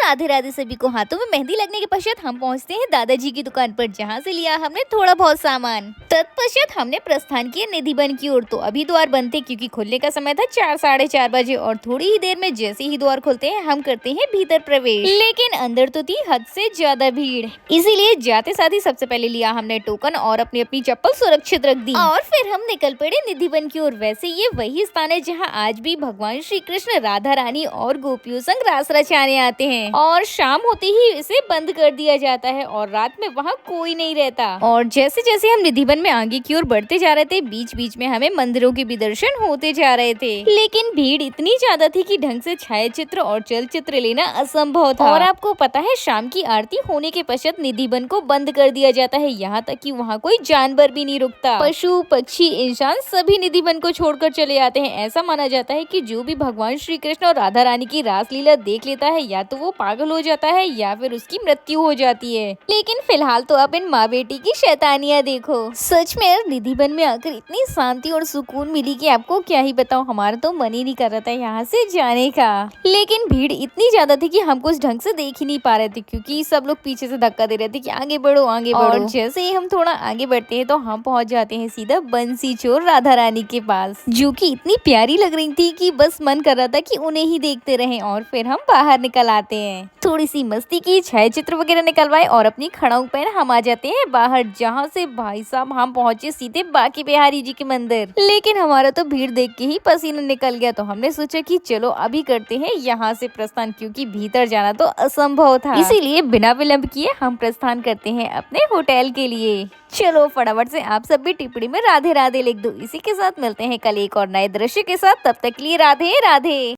राधे राधे सभी को। हाथों में मेहंदी लगने के पश्चात हम पहुंचते हैं दादाजी की दुकान पर, जहां से लिया हमने थोड़ा बहुत सामान। तत्पश्चात हमने प्रस्थान किया निधिवन की ओर। तो अभी द्वार बंद थे क्योंकि खुलने का समय था 4 साढ़े 4 बजे, और थोड़ी ही देर में जैसे ही द्वार खुलते हैं हम करते हैं भीतर प्रवेश। लेकिन अंदर तो थी हद से ज्यादा भीड़, इसीलिए जाते साथ ही सबसे पहले लिया हमने टोकन और अपनी अपनी चप्पल सुरक्षित रख दी, और फिर हम निकल पड़े निधिवन की ओर। वैसे ये वही स्थान है जहाँ आज भी भगवान श्री कृष्ण राधा रानी और गोपियों संग रास रचाने आते हैं, और शाम होते ही इसे बंद कर दिया जाता है और रात में वहाँ कोई नहीं रहता। और जैसे जैसे हम निधिवन में आगे की ओर बढ़ते जा रहे थे, बीच बीच में हमें मंदिरों के भी दर्शन होते जा रहे थे, लेकिन भीड़ इतनी ज्यादा थी कि ढंग से छायाचित्र और चलचित्र लेना असंभव था। और आपको पता है, शाम की आरती होने के पश्चात निधिवन को बंद कर दिया जाता है, यहाँ तक कि वहाँ कोई जानवर भी नहीं रुकता। पशु पक्षी इंसान सभी निधिवन को छोड़कर चले आते हैं। ऐसा माना जाता है कि जो भी भगवान श्री कृष्ण और राधा रानी की रासलीला देख लेता है, या तो वो पागल हो जाता है या फिर उसकी मृत्यु हो जाती है। लेकिन फिलहाल तो अब इन माँ बेटी की शैतानियाँ देखो। सच में निधिवन में आकर इतनी शांति और सुकून मिली कि आपको क्या ही बताऊं। हमारा तो मन ही नहीं कर रहा था यहाँ से जाने का, लेकिन भीड़ इतनी ज्यादा थी कि हम कुछ ढंग से देख ही नहीं पा रहे थे, क्योंकि सब लोग पीछे से धक्का दे रहे थे कि आगे बढ़ो आगे बढ़ो। और जैसे ही हम थोड़ा आगे बढ़ते हैं तो हम पहुँच जाते हैं सीधा बंसी चोर राधा रानी के पास, जो की इतनी प्यारी लग रही थी कि बस मन कर रहा था कि उन्हें ही देखते रहें। और फिर हम बाहर निकल आते हैं, थोड़ी सी मस्ती की, छायाचित्र वगैरह निकलवाए और अपनी खड़ाऊ पहन हम आ जाते हैं बाहर, जहाँ से भाई साहब हम पहुंचे सीधे बांके बिहारी जी के मंदिर। लेकिन हमारा तो भीड़ देख के ही पसीना निकल गया, तो हमने सोचा कि चलो अभी करते हैं यहाँ से प्रस्थान, क्योंकि भीतर जाना तो असंभव था। इसीलिए बिना विलंब किए हम प्रस्थान करते हैं अपने होटल के लिए। चलो फटाफट से आप सब भी टिप्पणी में राधे राधे लिख दो। इसी के साथ मिलते हैं कल एक और नए दृश्य के साथ, तब तक के लिए राधे राधे।